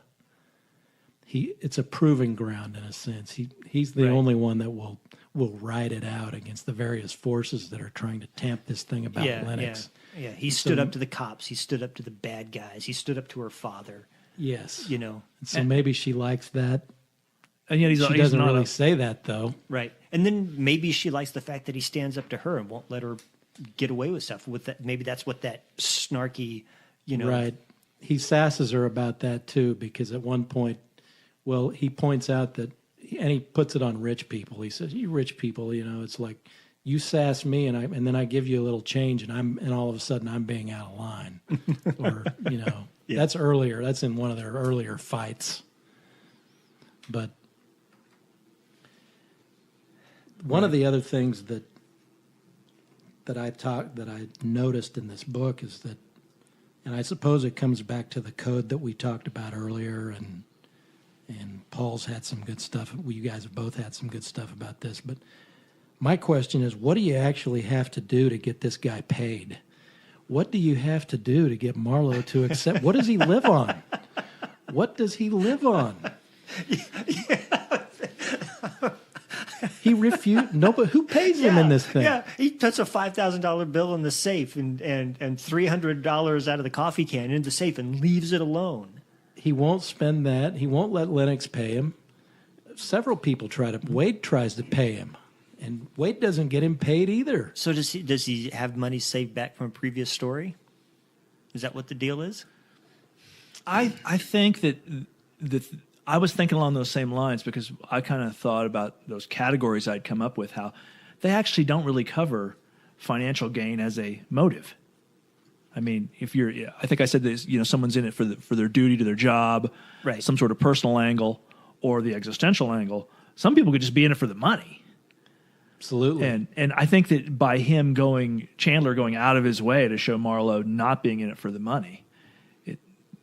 It's a proving ground in a sense. He's the only one that will ride it out against the various forces that are trying to tamp this thing about Lennox. Yeah. He stood up to the cops. He stood up to the bad guys. He stood up to her father. Yes. And so maybe she likes that. And yet she doesn't really say that, though. Right. And then maybe she likes the fact that he stands up to her and won't let her get away with stuff. With that, maybe that's what that snarky, Right. He sasses her about that, too, because at one point, he points out that, and he puts it on rich people. He says, "You rich people, it's like you sass me, and then I give you a little change, and all of a sudden I'm being out of line." Or that's earlier. That's in one of their earlier fights. But one of the other things that I noticed in this book is that, and I suppose it comes back to the code that we talked about earlier, and Paul's had some good stuff. You guys have both had some good stuff about this. But my question is, what do you actually have to do to get this guy paid? What do you have to do to get Marlowe to accept? What does he live on? What does he live on? He refused. No, but who pays him in this thing? Yeah, he puts a $5,000 bill in the safe and $300 out of the coffee can into the safe and leaves it alone. He won't spend that. He won't let Lennox pay him. several people Wade tries to pay him, and Wade doesn't get him paid either. So does he have money saved back from a previous story? Is that what the deal is? I think that I was thinking along those same lines because I kind of thought about those categories I'd come up with, how they actually don't really cover financial gain as a motive. I mean, I think I said this, someone's in it for their duty to their job, right? Some sort of personal angle or the existential angle. Some people could just be in it for the money. Absolutely. And I think that by Chandler going out of his way to show Marlowe not being in it for the money,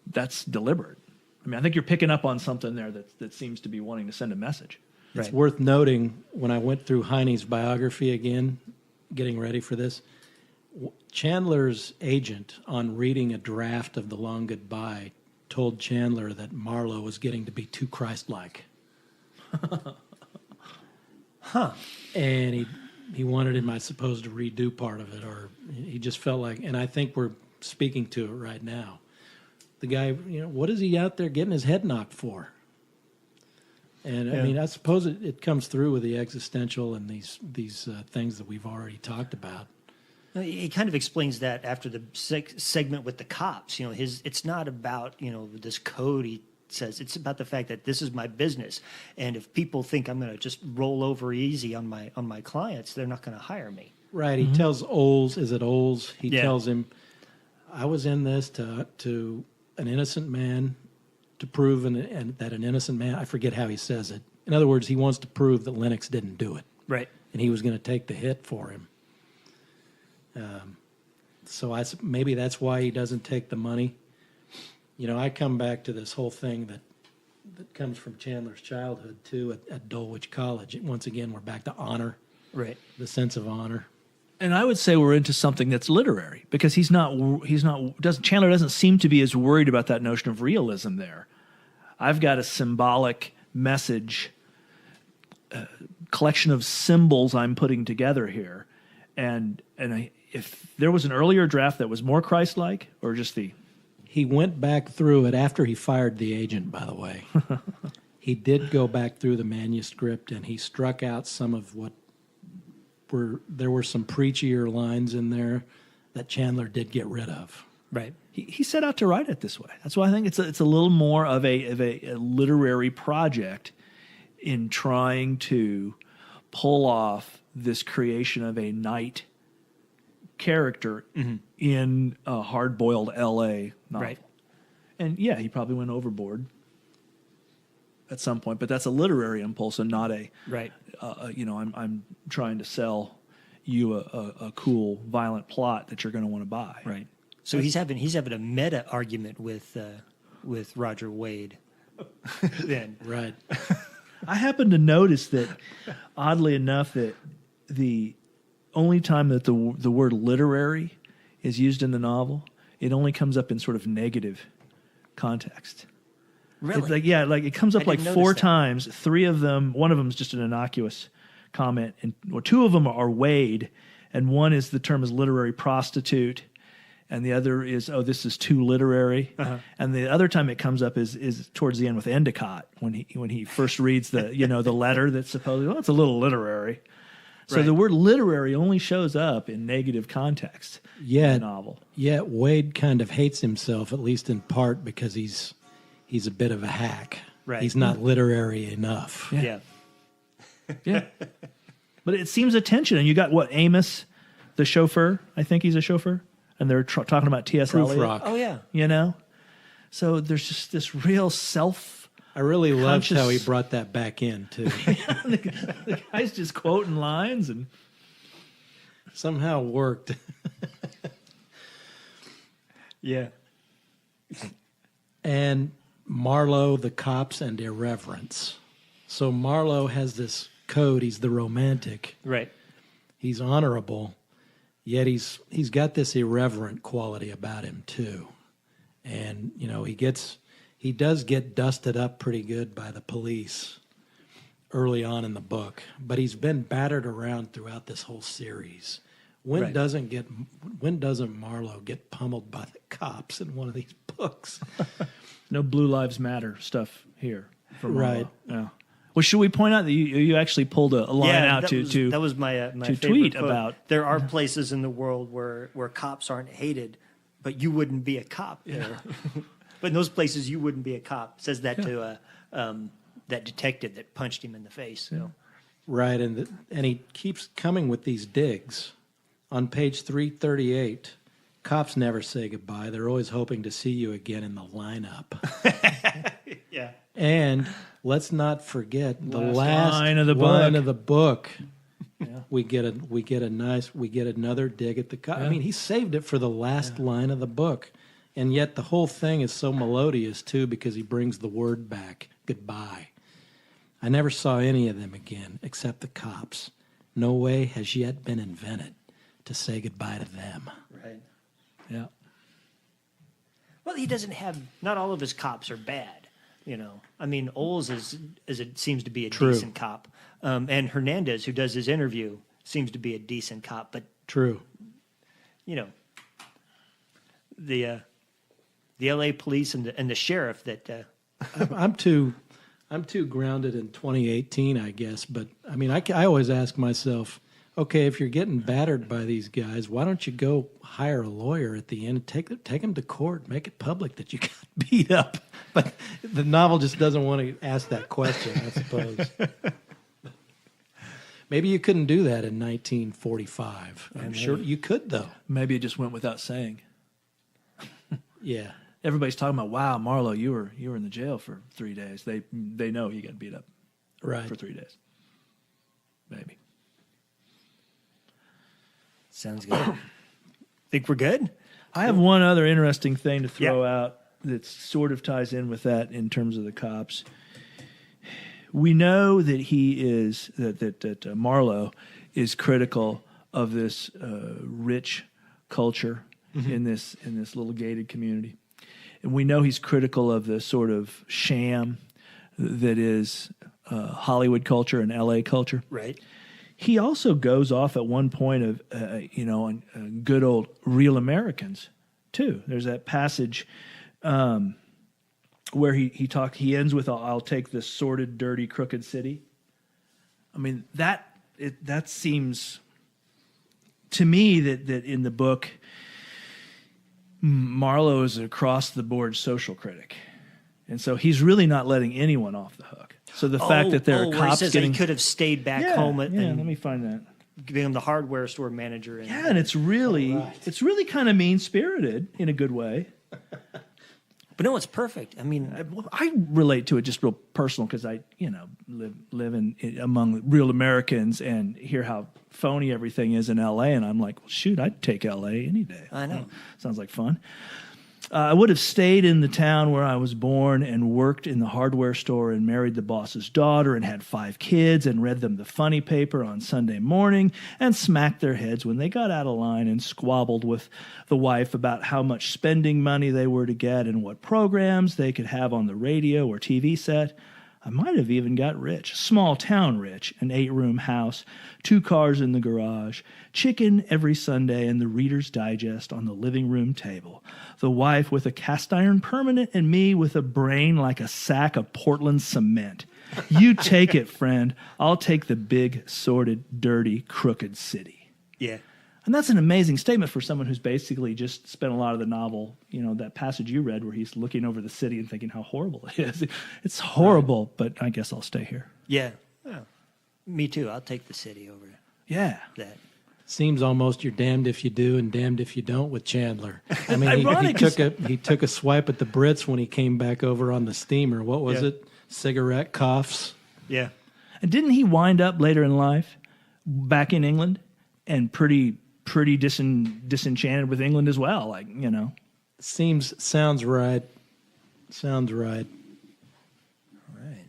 that's deliberate. I mean, I think you're picking up on something there that seems to be wanting to send a message. It's worth noting, when I went through Heine's biography again, getting ready for this, Chandler's agent, on reading a draft of The Long Goodbye, told Chandler that Marlowe was getting to be too Christ-like. Huh. And he wanted him, I suppose, to redo part of it, or he just felt like, and I think we're speaking to it right now. The guy, what is he out there getting his head knocked for? And I mean, I suppose it comes through with the existential and these things that we've already talked about. He kind of explains that after the segment with the cops. It's not about this code. He says it's about the fact that this is my business, and if people think I'm going to just roll over easy on my clients, they're not going to hire me. Right. He tells Oles, is it Oles? He tells him, I was in this to an innocent man, to prove that an innocent man, I forget how he says it. In other words, he wants to prove that Lennox didn't do it. Right. And he was going to take the hit for him. So maybe that's why he doesn't take the money. I come back to this whole thing that comes from Chandler's childhood, too, at Dulwich College. Once again, we're back to honor. Right. The sense of honor. And I would say we're into something that's literary, because Chandler doesn't seem to be as worried about that notion of realism there. I've got a symbolic message, collection of symbols I'm putting together here. And if there was an earlier draft that was more Christ-like, or just He went back through it after he fired the agent, by the way. He did go back through the manuscript, and he struck out some of what there were some preachier lines in there that Chandler did get rid of. Right. He set out to write it this way. That's why I think it's a little more of a literary project in trying to pull off this creation of a knight character in a hard-boiled L.A. novel. Right. And yeah, he probably went overboard at some point, but that's a literary impulse and not a right. I'm trying to sell you a cool, violent plot that you're going to want to buy. Right. So he's having a meta argument with Roger Wade. Then Right. I happen to notice that, oddly enough, that the only time that the word literary is used in the novel, it only comes up in sort of negative context. Really? It's it comes up like 4 times. 3 of them, one of them is just an innocuous comment, and 2 of them are Wade, and one is the term is literary prostitute, and the other is, this is too literary. Uh-huh. And the other time it comes up is towards the end with Endicott, when he first reads the the letter that's supposedly, it's a little literary. So the word literary only shows up in negative context in the novel. Yet Wade kind of hates himself, at least in part, because he's a bit of a hack. Right. He's not literary enough. Yeah. Yeah. But it seems a tension. And you got, Amos, the chauffeur? I think he's a chauffeur. And they're talking about T.S. Eliot. Rock. Oh, yeah. So there's just this real I really loved how he brought that back in, too. the guy's just quoting lines and somehow worked. Yeah. And Marlowe, the cops, and irreverence. So Marlowe has this code. He's the romantic. Right. He's honorable, yet he's got this irreverent quality about him too. And he does get dusted up pretty good by the police early on in the book, but he's been battered around throughout this whole series. When doesn't Marlowe get pummeled by the cops in one of these books? no Blue Lives Matter stuff here. Right. Yeah. Well, should we point out that you actually pulled a line out that was my to favorite tweet quote. about. There are places in the world where cops aren't hated, but you wouldn't be a cop there. But in those places, you wouldn't be a cop. Says that to that detective that punched him in the face. So. Right, and he keeps coming with these digs. On page 338, cops never say goodbye. They're always hoping to see you again in the lineup. Yeah. And let's not forget the Last last line of the book. Yeah. We get another dig at the cop. I mean, he saved it for the last line of the book. And yet the whole thing is so melodious too because he brings the word back, goodbye. I never saw any of them again except the cops. No way has yet been invented to say goodbye to them. Right. Yeah. Well, he doesn't have. Not all of his cops are bad. I mean, Oles seems to be a True. decent cop, and Hernandez, who does his interview, seems to be a decent cop. But True. The L.A. police and the sheriff that. I'm too grounded in 2018, I guess. But I mean, I always ask myself, okay, if you're getting battered by these guys, why don't you go hire a lawyer at the end, take them to court, make it public that you got beat up? But the novel just doesn't want to ask that question, I suppose. Maybe you couldn't do that in 1945. I'm sure you could, though. Maybe it just went without saying. Yeah. Everybody's talking about, wow, Marlowe, you were in the jail for 3 days. They know he got beat up Right. for 3 days. Maybe. Sounds good. Think we're good? I have one other interesting thing to throw out that sort of ties in with that in terms of the cops. We know that that Marlowe is critical of this rich culture in this little gated community. And we know he's critical of the sort of sham that is Hollywood culture and LA culture. Right. He also goes off at one point of, on good old real Americans, too. There's that passage where he ends with, I'll take this sordid, dirty, crooked city. I mean, that seems to me that in the book, Marlowe is an across-the-board social critic. And so he's really not letting anyone off the hook. So the fact that there are where cops he says getting... he could have stayed back home let and me find that. become the hardware store manager. And it's really kind of mean-spirited in a good way. But no, it's perfect. I mean, I relate to it just real personal because I, live among real Americans and hear how phony everything is in L.A. And I'm like, well, shoot, I'd take L.A. any day. I know. Sounds like fun. I would have stayed in the town where I was born and worked in the hardware store and married the boss's daughter and had 5 kids and read them the funny paper on Sunday morning and smacked their heads when they got out of line and squabbled with the wife about how much spending money they were to get and what programs they could have on the radio or TV set. I might have even got rich, small town rich, an 8-room house, 2 cars in the garage, chicken every Sunday, and the Reader's Digest on the living room table. The wife with a cast iron permanent and me with a brain like a sack of Portland cement. You take it, friend. I'll take the big, sordid, dirty, crooked city. yeah. And that's an amazing statement for someone who's basically just spent a lot of the novel, that passage you read where he's looking over the city and thinking how horrible it is. It's horrible, but I guess I'll stay here. Yeah. Well, me too. I'll take the city over Yeah. that. Seems almost you're damned if you do and damned if you don't with Chandler. I mean, Ironic, he took a swipe at the Brits when he came back over on the steamer. What was it? Cigarette coughs. Yeah. And didn't he wind up later in life back in England and pretty disenchanted with England as well? Sounds right. Sounds right. All right.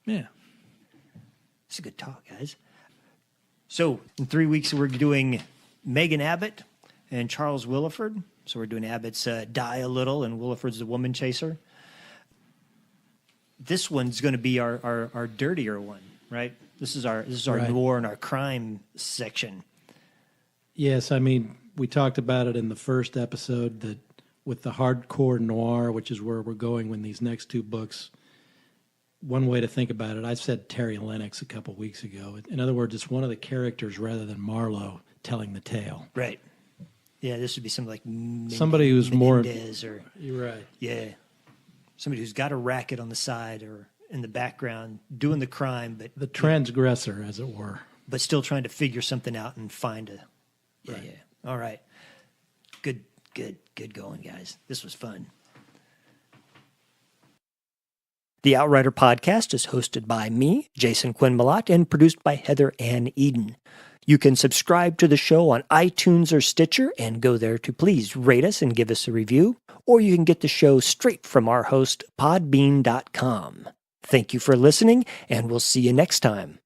Yeah. It's a good talk, guys. So in 3 weeks, we're doing Megan Abbott and Charles Willeford. So we're doing Abbott's Die a Little and Willeford's The Woman Chaser. This one's going to be our dirtier one, right? This is our Right. noir and our crime section. Yes, I mean, we talked about it in the first episode that with the hardcore noir, which is where we're going when these next 2 books, one way to think about it. I said Terry Lennox a couple weeks ago. In other words, it's one of the characters rather than Marlowe telling the tale. Right. Yeah, this would be something like Somebody who's more. Menendez or You're right. yeah, somebody who's got a racket on the side or in the background doing the crime, but The transgressor, as it were. but still trying to figure something out and find a. Yeah, Right. yeah. All right. Good going, guys. This was fun. The Outrider podcast is hosted by me, Jason Quinn-Malott, and produced by Heather Ann Eden. You can subscribe to the show on iTunes or Stitcher and go there to please rate us and give us a review, or you can get the show straight from our host, podbean.com. Thank you for listening, and we'll see you next time.